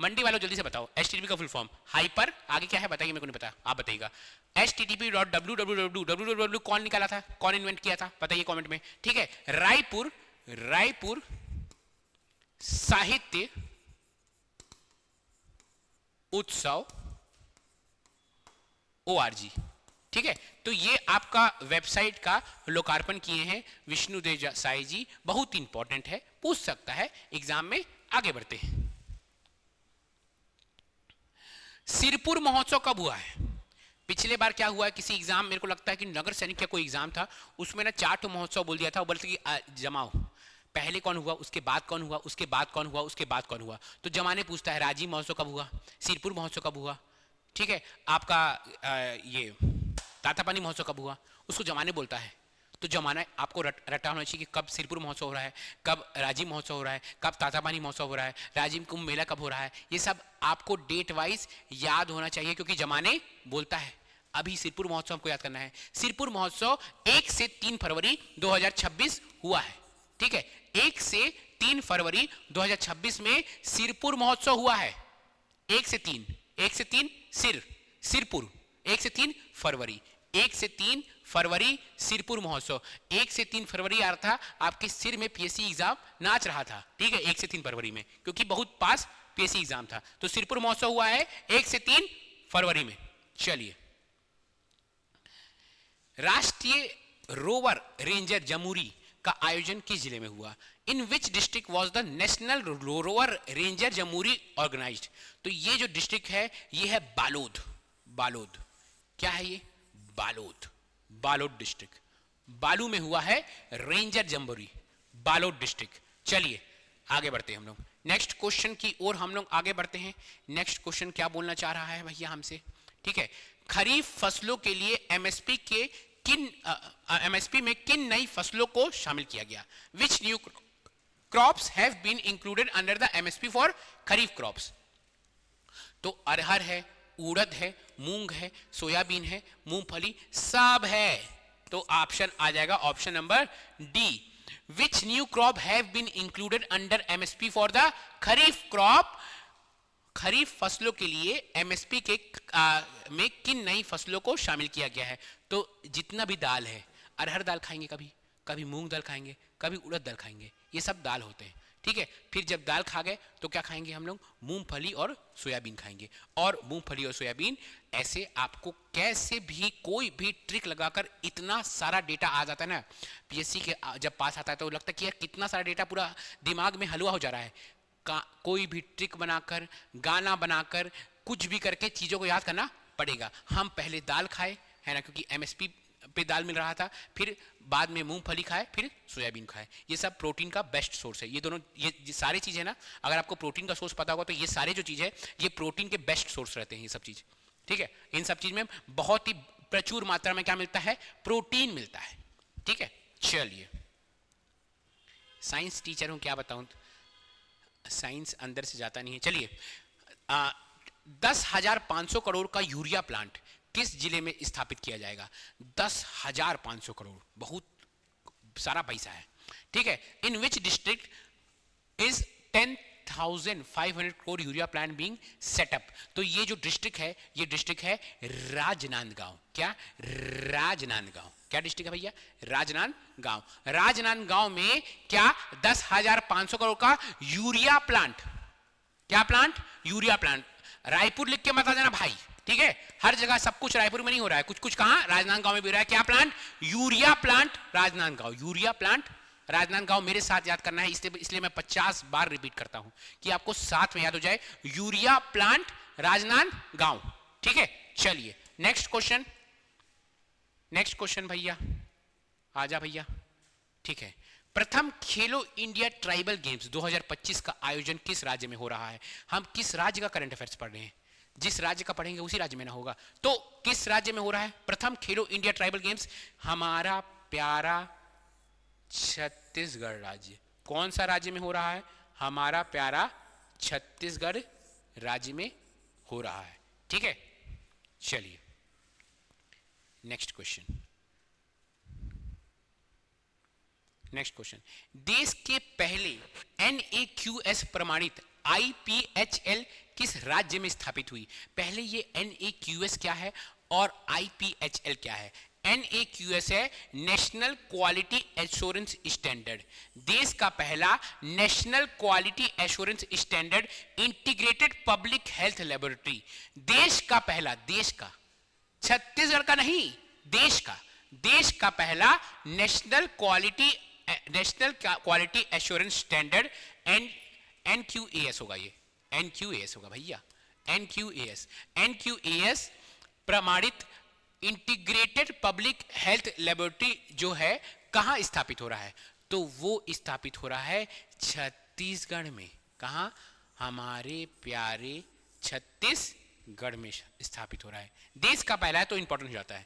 मंडी वालों जल्दी से बताओ HTTP का फुल फॉर्म हाइपर, आगे क्या है बताइए, मेरे को नहीं पता, आप बताइएगा। http.www कौन निकाला था, कौन इन्वेंट किया था, बताइए कमेंट में। ठीक है, रायपुर साहित्य उत्सव ORG। ठीक है, तो ये आपका वेबसाइट का लोकार्पण किए हैं विष्णुदेव साई जी, बहुत इंपॉर्टेंट है, पूछ सकता है एग्जाम में। आगे बढ़ते हैं, सिरपुर महोत्सव कब हुआ है? पिछले बार क्या हुआ है, किसी एग्जाम, मेरे को लगता है कि नगर सैनिक का कोई एग्जाम था, उसमें ना 4 महोत्सव बोल दिया था, बोलते कि जमाओ, पहले कौन हुआ, उसके बाद कौन हुआ, उसके बाद कौन हुआ, उसके बाद कौन हुआ। तो जमाने पूछता है राजीव महोत्सव कब हुआ, सिरपुर महोत्सव कब हुआ, ठीक है, आपका ये तातापानी महोत्सव कब हुआ, उसको जमाने बोलता है। तो जमाना आपको रटा होना चाहिए कि कब सिरपुर महोत्सव हो रहा है, कब राजीव महोत्सव हो रहा है, कब तातापानी महोत्सव हो रहा है, राजीव कुंभ मेला कब हो रहा है, ये सब आपको डेट वाइज याद होना चाहिए, क्योंकि जमाने बोलता है। अभी सिरपुर महोत्सव हमको याद करना है। सिरपुर महोत्सव 1 से 3 फरवरी 2026 हुआ है। ठीक है, 1 से 3 फरवरी 2026 में सिरपुर महोत्सव हुआ है। 1 से 3 सिरपुर, 1 से 3 फरवरी, 1 से 3 फरवरी सिरपुर महोत्सव। 1 से 3 फरवरी आ रहा था, आपके सिर में PSC एग्जाम नाच रहा था। ठीक है, 1 से 3 फरवरी में, क्योंकि बहुत पास PSC एग्जाम था। तो सिरपुर महोत्सव हुआ है 1 से 3 फरवरी में। चलिए, राष्ट्रीय रोवर रेंजर जमुरी का आयोजन किस जिले में हुआ? In which district was the national rover ranger jamboree organized? तो ये जो डिस्ट्रिक्ट है ये है बालोद। क्या है ये? बालोद डिस्ट्रिक्ट। बालू में हुआ है रेंजर जम्बोरी, बालोद डिस्ट्रिक्ट। चलिए आगे बढ़ते हैं हम लोग नेक्स्ट क्वेश्चन की ओर हम लोग आगे बढ़ते हैं। नेक्स्ट क्वेश्चन क्या बोलना चाह रहा है भैया हमसे? ठीक है, खरीफ फसलों के लिए एमएसपी में किन नई फसलों को शामिल किया गया? Which new crops have been included under the MSP for kharif crops? तो अरहर है, उड़द है, मूंग है, सोयाबीन है, मूंगफली, सब है। तो ऑप्शन आ जाएगा option number D. Which new crop have been included under MSP for the kharif crop? खरीफ फसलों के लिए एमएसपी के में किन नई फसलों को शामिल किया गया है? तो जितना भी दाल है, अरहर दाल खाएंगे, कभी मूंग दाल खाएंगे, कभी उड़द दाल खाएंगे, ये सब दाल होते हैं। ठीक है, फिर जब दाल खा गए तो क्या खाएंगे हम लोग? मूंगफली और सोयाबीन खाएंगे। और मूंगफली और सोयाबीन ऐसे आपको कैसे भी कोई भी ट्रिक लगाकर इतना सारा डेटा आ जाता है ना, पीएससी के जब पास आता है तो लगता है कि यार कितना सारा डेटा पूरा दिमाग में हलवा हो जा रहा है। कोई भी ट्रिक बनाकर, गाना बनाकर, कुछ भी करके चीज़ों को याद करना पड़ेगा। हम पहले दाल खाए है ना, क्योंकि एमएसपी पे दाल मिल रहा था, फिर बाद में मूंगफली खाए, फिर सोयाबीन खाए। ये सब प्रोटीन का बेस्ट सोर्स है। ये दोनों ये सारी चीज़ें ना, अगर आपको प्रोटीन का सोर्स पता होगा तो ये सारे जो चीज़ है ये प्रोटीन के बेस्ट सोर्स रहते हैं ये सब चीज़। ठीक है, इन सब चीज़ में बहुत ही प्रचुर मात्रा में क्या मिलता है? प्रोटीन मिलता है। ठीक है, चलिए, साइंस टीचर हूँ क्या बताऊँ, साइंस अंदर से जाता नहीं है। चलिए, 10,500 करोड़ का यूरिया प्लांट किस जिले में स्थापित किया जाएगा? 10,500 करोड़ बहुत सारा पैसा है। ठीक है, in which district is 10,500 crore urea plant being set up? तो ये जो डिस्ट्रिक्ट है ये डिस्ट्रिक्ट है राजनांदगांव। क्या? राजनांदगांव। क्या डिस्ट्रिक्ट है भैया? राजनांदगांव। राजनांदगांव में क्या 10,500 करोड़ का यूरिया प्लांट? क्या प्लांट? Urea plant. रायपुर लिख के मत आ जाना भाई, ठीक है, हर जगह सब कुछ रायपुर में नहीं हो रहा है, कुछ कुछ कहां? राजनांदगांव में भी हो रहा है। क्या plant? Urea plant Rajnandgaon. Urea plant Rajnandgaon मेरे साथ याद करना है, इसलिए मैं 50 बार रिपीट करता हूं कि आपको साथ में याद हो जाए। Urea plant Rajnandgaon. ठीक है, चलिए नेक्स्ट क्वेश्चन भैया, आजा भैया। ठीक है, प्रथम खेलो इंडिया ट्राइबल गेम्स 2025 का आयोजन किस राज्य में हो रहा है? हम किस राज्य का करंट अफेयर्स पढ़ रहे हैं? जिस राज्य का पढ़ेंगे उसी राज्य में ना होगा। तो किस राज्य में हो रहा है प्रथम खेलो इंडिया ट्राइबल गेम्स? हमारा प्यारा छत्तीसगढ़ राज्य। कौन सा राज्य में हो रहा है? हमारा प्यारा छत्तीसगढ़ राज्य में हो रहा है। ठीक है, चलिए नेक्स्ट क्वेश्चन। देश के पहले NAQS प्रमाणित IPHL किस राज्य में स्थापित हुई? पहले ये NAQS क्या है और IPHL क्या है? NAQS है नेशनल क्वालिटी एश्योरेंस स्टैंडर्ड, देश का पहला national quality assurance standard integrated public health laboratory, देश का पहला, देश का, छत्तीसगढ़ का नहीं, देश का पहला national quality assurance standard NQAS होगा, ये NQAS होगा भैया, NQAS प्रमाणित इंटीग्रेटेड पब्लिक हेल्थ लेबोरेटरी जो है कहां स्थापित हो रहा है? तो वो स्थापित हो रहा है छत्तीसगढ़ में। कहां? हमारे प्यारे छत्तीसगढ़ में स्थापित हो रहा है। देश का पहला है तो इंपॉर्टेंट हो जाता है,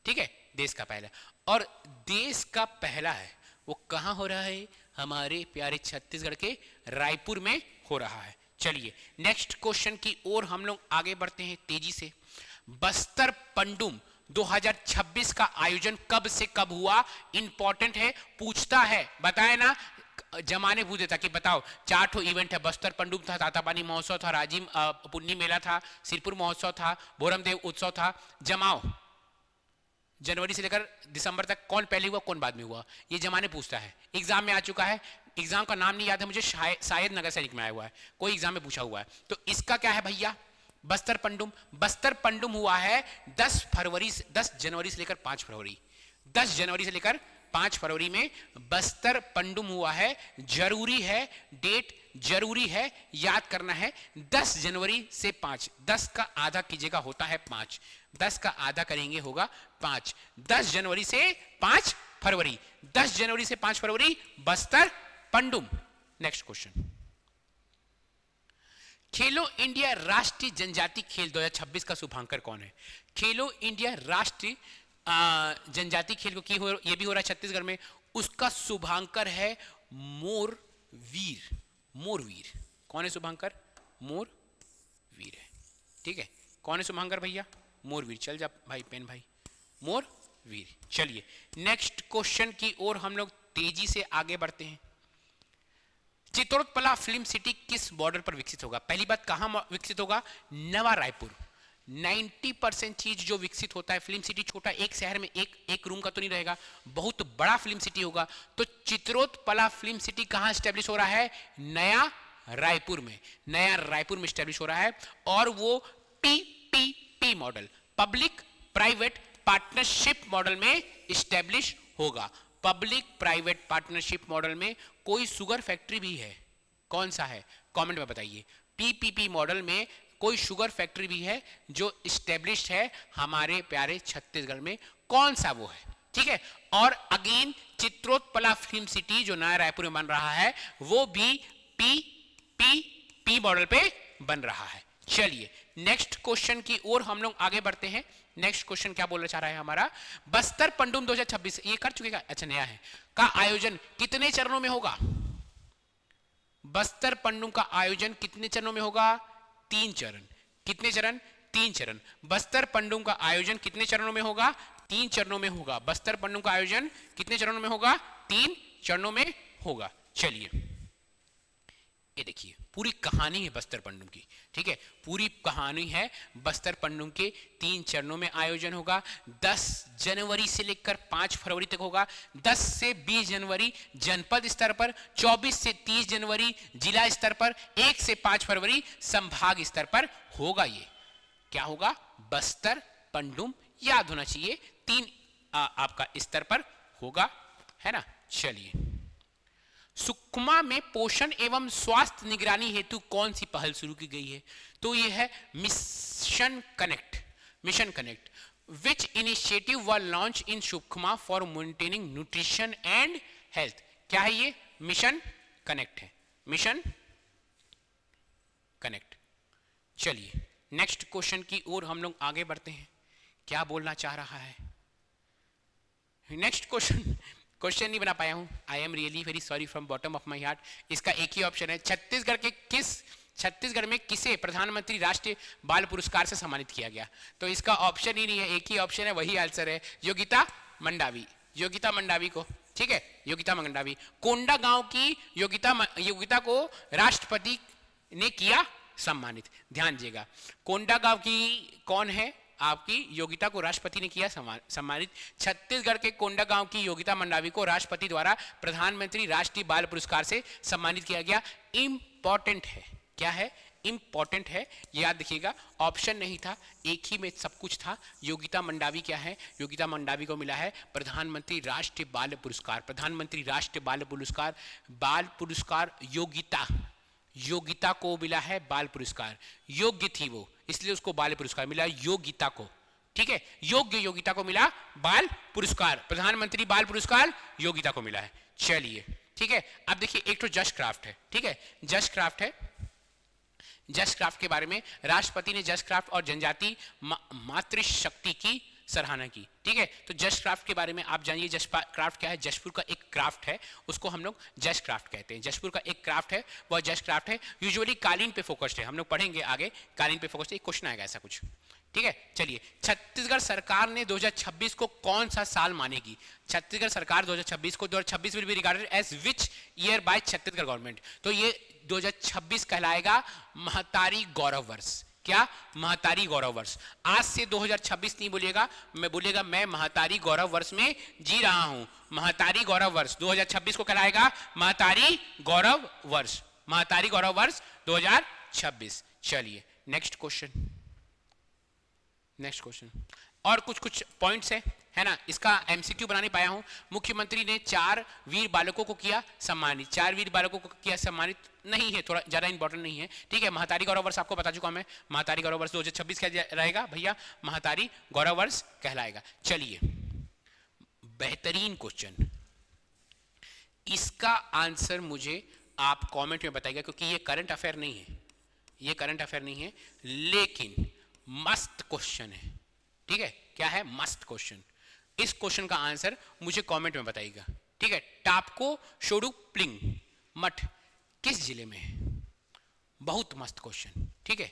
ठीक है, देश का पहला, और देश का पहला है वो कहां हो रहा है? हमारे प्यारे छत्तीसगढ़ के रायपुर में हो रहा है। चलिए नेक्स्ट क्वेश्चन की ओर हम लोग आगे बढ़ते हैं तेजी से। बस्तर पंडुम 2026 का आयोजन कब से कब हुआ? इंपॉर्टेंट है, पूछता है, बताए ना, जमाने पूछ देता कि बताओ, 4 ठो इवेंट है, बस्तर पंडुम था, तातापानी महोत्सव था, राजिम पुन्नी मेला था, सिरपुर महोत्सव था, भोरमदेव उत्सव था, जमाओ जनवरी से लेकर दिसंबर तक कौन पहले हुआ कौन बाद में हुआ, ये जमाने पूछता है। एग्जाम में आ चुका है, एग्जाम का नाम नहीं याद है मुझे, शायद नगर सैनिक में आया हुआ है, कोई एग्जाम में पूछा हुआ है। तो इसका क्या है भैया? बस्तर पंडुम हुआ है 10 जनवरी से लेकर 5 फरवरी, 10 जनवरी से लेकर 5 फरवरी में बस्तर पंडुम हुआ है। जरूरी है, डेट जरूरी है, याद करना है, 10 जनवरी से 5, 10 का आधा कीजिएगा होता है 5, 10 का आधा करेंगे होगा 5, 10 जनवरी से 5 फरवरी, 10 जनवरी से 5 फरवरी बस्तर पंडुम। नेक्स्ट क्वेश्चन, खेलो इंडिया राष्ट्रीय जनजाति खेल 2026 का शुभांकर कौन है? खेलो इंडिया राष्ट्रीय जनजाति खेल को ये भी हो रहा है छत्तीसगढ़ में, उसका शुभांकर है मोरवीर। कौन है शुभांकर? मोरवीर है, ठीक है, कौन है शुभांकर भैया? मोरवीर। चल जा भाई पेन भाई, मोरवीर। चलिए नेक्स्ट क्वेश्चन की ओर हम लोग तेजी से आगे बढ़ते हैं। चित्रोत्पला फिल्म सिटी किस बॉर्डर पर विकसित होगा? पहली बात, कहां विकसित होगा? नवा रायपुर। 90% चीज जो विकसित होता है, फिल्म सिटी छोटा, एक शहर में एक रूम का तो नहीं रहेगा, बहुत बड़ा फिल्म सिटी होगा। तो चित्रोत्पला फिल्म सिटी कहां स्टैब्लिश हो रहा है? नया रायपुर में, नया रायपुर में स्टैब्लिश हो रहा है, और वो PPP model, public private partnership model में स्टैब्लिश होगा। पब्लिक प्राइवेट पार्टनरशिप मॉडल में कोई शुगर फैक्ट्री भी है? कौन सा है? कमेंट में बताइए। PPP मॉडल में कोई शुगर फैक्ट्री भी है जो स्टैब्लिश्ड है हमारे प्यारे छत्तीसगढ़ में, कौन सा वो है? ठीक है, और अगेन चित्रोत्पला फिल्म सिटी जो नया रायपुर में बन रहा है वो भी PPP मॉडल पे बन रहा है। चलिए नेक्स्ट क्वेश्चन की ओर हम लोग आगे बढ़ते हैं। नेक्स्ट क्वेश्चन क्या बोलना चाह रहा है हमारा? बस्तर पंडुम 2026 ये कर चुके का, अच्छा नया है, का आयोजन कितने चरणों में होगा? बस्तर पंडुम का आयोजन कितने चरणों में होगा? 3 चरण। कितने चरण? 3 चरण। बस्तर पंडुम का आयोजन कितने चरणों में होगा? 3 चरणों में होगा। बस्तर पंडुम का आयोजन कितने चरणों में होगा? 3 चरणों में होगा। चलिए ये देखिए पूरी कहानी है बस्तर पंडुम की, ठीक है, पूरी कहानी है बस्तर पंडुम के। 3 चरणों में आयोजन होगा। 10 जनवरी से लेकर 5 फरवरी तक होगा। 10 से 20 जनवरी जनपद स्तर पर, 24 से 30 जनवरी जिला स्तर पर, 1 से 5 फरवरी संभाग स्तर पर होगा। ये क्या होगा? बस्तर पंडुम, याद होना चाहिए 3 आपका स्तर पर होगा, है ना। चलिए सुकमा में पोषण एवं स्वास्थ्य निगरानी हेतु कौन सी पहल शुरू की गई है? तो यह है mission connect. Which initiative were launch in Sukma for maintaining nutrition and health? क्या है ये? मिशन कनेक्ट है, मिशन कनेक्ट। चलिए नेक्स्ट क्वेश्चन की ओर हम लोग आगे बढ़ते हैं। क्या बोलना चाह रहा है नेक्स्ट क्वेश्चन नहीं बना पाया हूं, I am really very sorry from bottom of my heart. इसका एक ही ऑप्शन है, छत्तीसगढ़ में किसे प्रधानमंत्री राष्ट्रीय बाल पुरस्कार से सम्मानित किया गया? तो इसका ऑप्शन ही नहीं है, एक ही ऑप्शन है, वही आंसर है, योगिता मंडावी को, ठीक है, योगिता मंडावी। कोंडा गांव की योगिता को राष्ट्रपति ने किया सम्मानित। ध्यान दीजिएगा, कोंडागांव की कौन है, आपकी योगिता को राष्ट्रपति ने किया सम्मानित। छत्तीसगढ़ के कोंडागांव की योगिता मंडावी को राष्ट्रपति द्वारा प्रधानमंत्री राष्ट्रीय बाल पुरस्कार से सम्मानित किया गया। इंपॉर्टेंट है, क्या है, इंपॉर्टेंट है, याद रखिएगा। ऑप्शन नहीं था, एक ही में सब कुछ था। योगिता मंडावी क्या है, योगिता मंडावी को मिला है प्रधानमंत्री राष्ट्रीय बाल पुरस्कार। प्रधानमंत्री राष्ट्रीय बाल पुरस्कार, बाल पुरस्कार योगिता, योगिता को मिला है बाल पुरस्कार। योग्य थी वो, इसलिए उसको बाल पुरस्कार मिला योगिता को, ठीक है। योग्य योगिता को मिला बाल पुरस्कार, प्रधानमंत्री बाल पुरस्कार योगिता को मिला है। चलिए ठीक है, अब देखिए एक तो जस्ट क्राफ्ट है, ठीक है, जस्ट क्राफ्ट है। जस्ट क्राफ्ट के बारे में राष्ट्रपति ने जस्ट क्राफ्ट और जनजाति मातृशक्ति की सराहना की, ठीक है। तो जस्ट क्राफ्ट के बारे में आप जानिए, जस्ट क्राफ्ट क्या है। जशपुर का एक क्राफ्ट है, उसको हम लोग जस्ट क्राफ्ट कहते हैं। जशपुर का एक क्राफ्ट है, वह जस्ट क्राफ्ट है। यूजुअली कालीन पे फोकस्ड है, हम लोग पढ़ेंगे आगे, कालीन पे फोकस्ड है। एक क्वेश्चन आएगा ऐसा कुछ, ठीक है। चलिए, छत्तीसगढ़ सरकार ने 2026 को कौन सा साल मानेगी। छत्तीसगढ़ सरकार 2026 को, 2026 will be regarded as which year by Chhattisgarh government. तो ये 2026 कहलाएगा महतारी गौरव वर्ष। क्या, महतारी गौरव वर्ष। आज से 2026 नहीं बोलिएगा, मैं बोलेगा मैं महतारी गौरव वर्ष में जी रहा हूं। महतारी गौरव वर्ष 2026 को कहलाएगा महतारी गौरव वर्ष, महतारी गौरव वर्ष 2026। चलिए नेक्स्ट क्वेश्चन, नेक्स्ट क्वेश्चन। और कुछ पॉइंट्स है ना, इसका एमसीक्यू बना नहीं पाया हूं। मुख्यमंत्री ने 4 वीर बालकों को किया सम्मानित। 4 वीर बालकों को किया सम्मानित नहीं है, थोड़ा ज्यादा इंपॉर्टेंट नहीं है, ठीक है। महतारी गौरव वर्ष आपको बता चुका मैं, महतारी गौरव वर्ष 2026 क्या रहेगा भैया, महतारी गौरव वर्ष कहलाएगा। चलिए, बेहतरीन क्वेश्चन, इसका आंसर मुझे आप कॉमेंट में बताइएगा, क्योंकि ये करंट अफेयर नहीं है, ये करंट अफेयर नहीं है, लेकिन मस्त क्वेश्चन है, ठीक है। क्या है, मस्त क्वेश्चन। इस क्वेश्चन का आंसर मुझे कमेंट में बताइएगा, ठीक है। टापको शोडुप्लिंग मठ किस जिले में है। बहुत मस्त क्वेश्चन, ठीक है,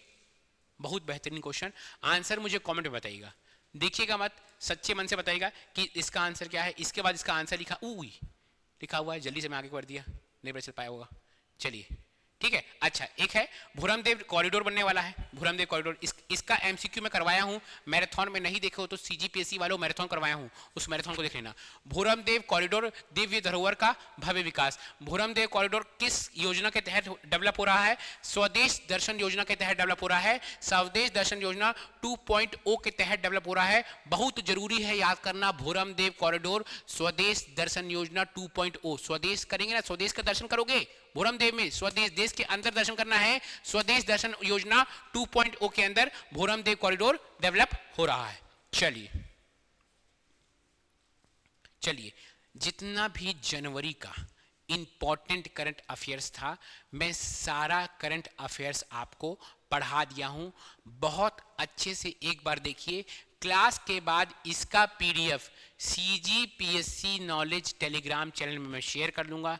बहुत बेहतरीन क्वेश्चन। आंसर मुझे कमेंट में बताइएगा, देखिएगा मत, सच्चे मन से बताइएगा कि इसका आंसर क्या है। इसके बाद इसका आंसर लिखा हुआ है, जल्दी से मैं आगे बढ़ दिया, नहीं पता चल पाया होगा। चलिए ठीक है। अच्छा, एक है भूरमदेव कॉरिडोर बनने वाला है, भूरमदेव कॉरिडोर। इसका एमसीक्यू में करवाया हूं, मैराथन में नहीं देखे हो तो सीजीपीएससी वालों मैराथन करवाया हूं, उस मैराथन को देख लेना। भूरमदेव कॉरिडोर दिव्य धरोहर का भव्य विकास। भूरमदेव कॉरिडोर किस योजना के तहत डेवलप हो रहा है। स्वदेश दर्शन योजना के तहत डेवलप हो रहा है, स्वदेश दर्शन योजना 2.0 के तहत डेवलप हो रहा है। बहुत जरूरी है याद करना, भूरमदेव कॉरिडोर स्वदेश दर्शन योजना 2.0। स्वदेश करेंगे ना, स्वदेश का दर्शन करोगे भूरमदेव में, स्वदेश देश के अंदर दर्शन करना है। स्वदेश दर्शन योजना 2.0 के अंदर भूरमदेव कॉरिडोर डेवलप हो रहा है। चलिए, जितना भी जनवरी का इंपॉर्टेंट करंट अफेयर्स था, मैं सारा करंट अफेयर्स आपको पढ़ा दिया हूं। बहुत अच्छे से एक बार देखिए। क्लास के बाद इसका PDF CGPSC knowledge Telegram channel में मैं शेयर कर लूंगा,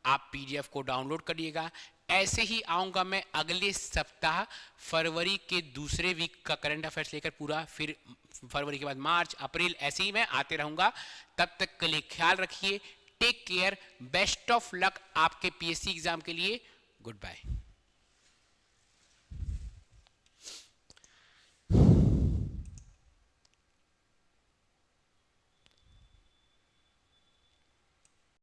आप पीडीएफ को डाउनलोड करिएगा। ऐसे ही आऊँगा मैं अगले सप्ताह फरवरी के दूसरे वीक का करंट अफेयर्स लेकर पूरा, फिर फरवरी के बाद मार्च अप्रैल, ऐसे ही मैं आते रहूँगा। तब तक के लिए ख्याल रखिए, take care, best of luck आपके पीएससी एग्जाम के लिए। Good bye.